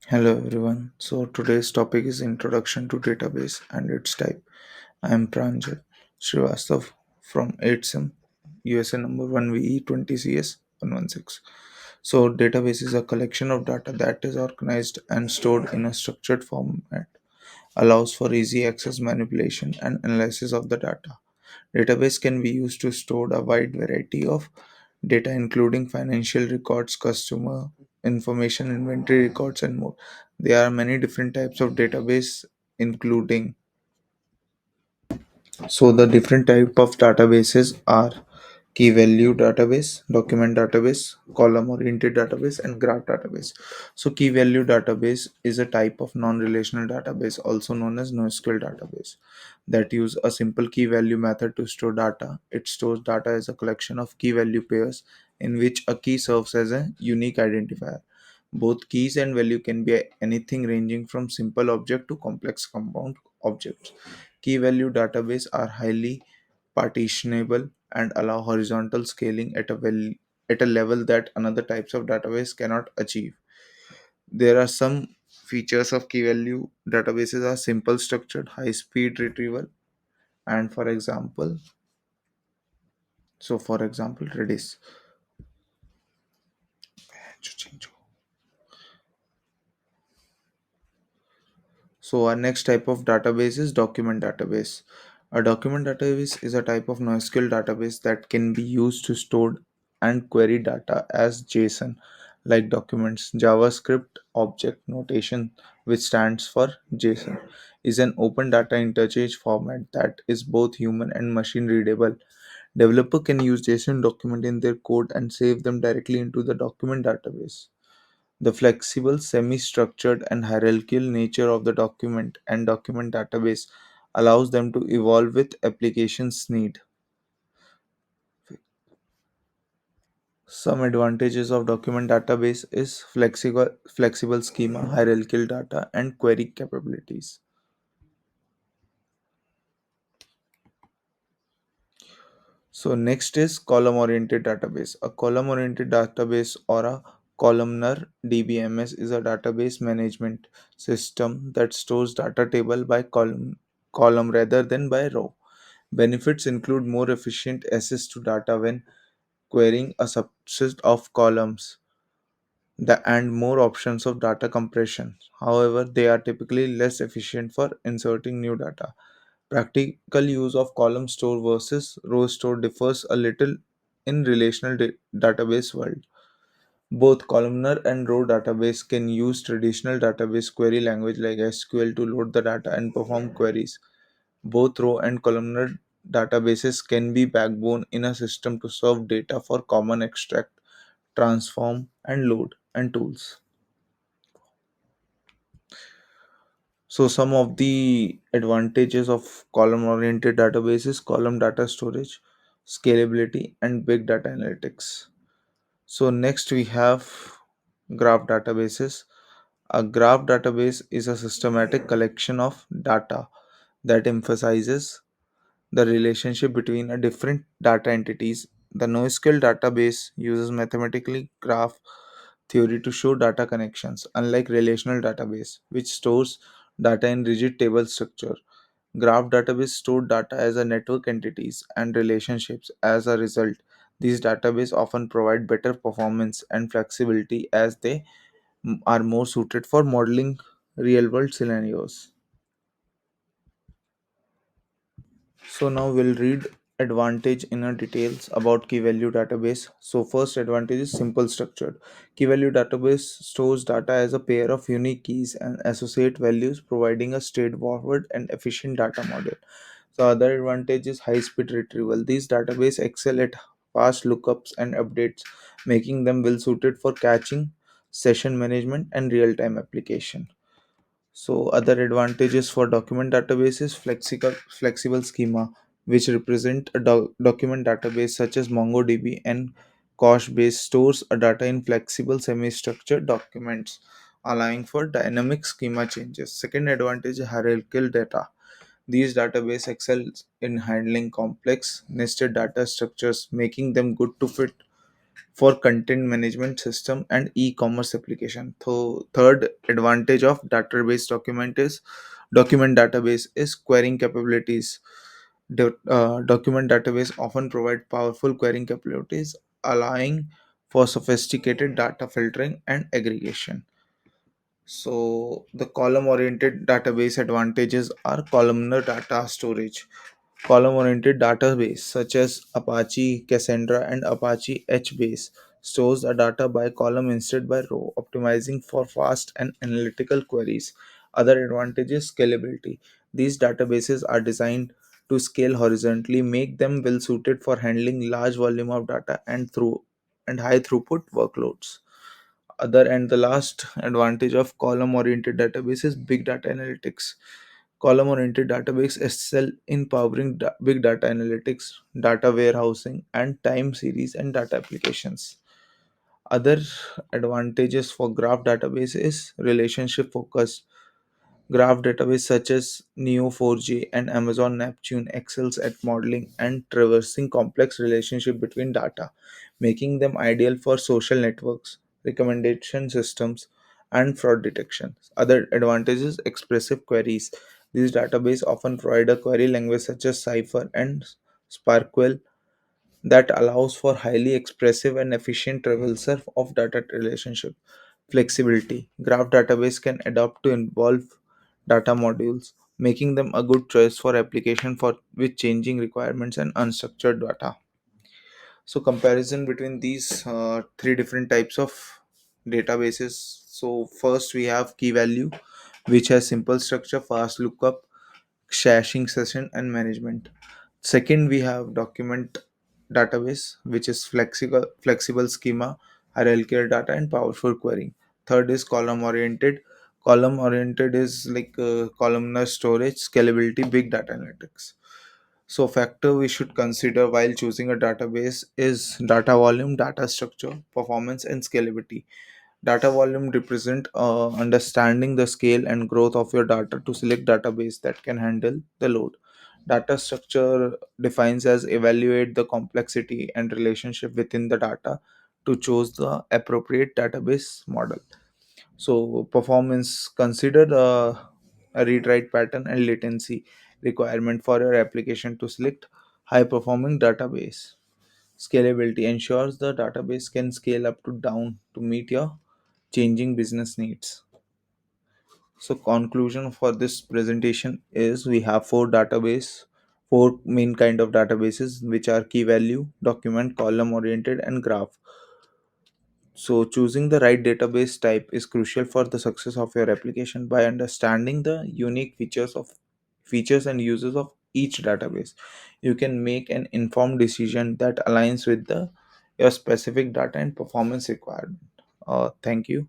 Hello everyone. So today's topic is introduction to database and its type. I am Pranjal Srivastav from 8SIM, USA number 1VE20CS116. So database is a collection of data that is organized and stored in a structured format, allows for easy access, manipulation and analysis of the data. Database can be used to store a wide variety of data, including financial records, customer information, inventory records, and more. There are many different types of database, including the different type of databases are key value database, document database, column oriented database, and graph database. So key value database is a type of non-relational database, also known as NoSQL database, that use a simple key value method to store data. It stores data as a collection of key value pairs in which a key serves as a unique identifier. Both keys and value can be anything ranging from simple object to complex compound objects. Key value database are highly partitionable and allow horizontal scaling at a level that another types of database cannot achieve. There are some features of key value databases are simple structured, high speed retrieval, and for example, Redis. So our next type of database is document database. A document database is a type of NoSQL database that can be used to store and query data as JSON like documents. JavaScript object notation, which stands for JSON, is an open data interchange format that is both human and machine readable. Developer can use JSON document in their code and save them directly into the document database. The flexible, semi-structured, and hierarchical nature of the document and document database allows them to evolve with applications need. Some advantages of document database is flexible schema, hierarchical data, and query capabilities. So next is column-oriented database. A column-oriented database or a columnar DBMS is a database management system that stores data table by column rather than by row. Benefits include more efficient access to data when querying a subset of columns and more options of data compression. However, they are typically less efficient for inserting new data. Practical use of column store versus row store differs a little in relational database world. Both columnar and row database can use traditional database query language like SQL to load the data and perform queries. Both row and columnar databases can be backbone in a system to serve data for common extract, transform, and load and tools. So some of the advantages of column-oriented databases: column data storage, scalability, and big data analytics. So next we have graph databases. A graph database is a systematic collection of data that emphasizes the relationship between a different data entities. The NoSQL database uses mathematically graph theory to show data connections, unlike relational database, which stores data in rigid table structure. Graph database store data as a network entities and relationships. As a result, these databases often provide better performance and flexibility as they are more suited for modeling real world scenarios. So now we'll read advantage inner details about key value database. So first advantage is simple structured. Key value database stores data as a pair of unique keys and associate values, providing a straightforward and efficient data model. So other advantage is high speed retrieval. These database excel at fast lookups and updates, making them well suited for catching, session management, and real time application. So other advantages for document databases: flexible schema, which represent a document database such as MongoDB and Couchbase, stores a data in flexible semi-structured documents, allowing for dynamic schema changes. Second advantage is hierarchical data. These database excels in handling complex nested data structures, making them good to fit for content management system and e-commerce application. So third advantage of database document database is querying capabilities. Document database often provide powerful querying capabilities, allowing for sophisticated data filtering and aggregation. So the column oriented database advantages are columnar data storage. Column oriented database such as Apache Cassandra and Apache HBase stores the data by column instead by row, optimizing for fast and analytical queries. Other advantages scalability. These databases are designed to scale horizontally, make them well suited for handling large volume of data and high throughput workloads. Other and the last advantage of column oriented database is big data analytics. Column oriented database excel in powering big data analytics, data warehousing, and time series and data applications. Other advantages for graph database is relationship focused. Graph database such as Neo4j and Amazon Neptune excels at modeling and traversing complex relationship between data, making them ideal for social networks, recommendation systems, and fraud detection. Other advantages expressive queries. These databases often provide a query language such as Cypher and Sparkle that allows for highly expressive and efficient traversal of data relationship. Flexibility. Graph database can adapt to involve data modules, making them a good choice for application for with changing requirements and unstructured data. So comparison between these three different types of databases. So first we have key value, which has simple structure, fast lookup, caching session, and management. Second, we have document database, which is flexible schema, hierarchical data, and powerful querying. Third is column oriented. Column oriented is like columnar storage, scalability, big data analytics. So factor we should consider while choosing a database is data volume, data structure, performance, and scalability. Data volume represent understanding the scale and growth of your data to select database that can handle the load. Data structure defines as evaluate the complexity and relationship within the data to choose the appropriate database model. So performance consider a read write pattern and latency requirement for your application to select high performing database. Scalability ensures the database can scale up to down to meet your changing business needs. So conclusion for this presentation is we have four main kind of databases which are key value, document, column oriented, and graph. So choosing the right database type is crucial for the success of your application. By understanding the unique features and uses of each database, you can make an informed decision that aligns with the your specific data and performance requirement. Thank you.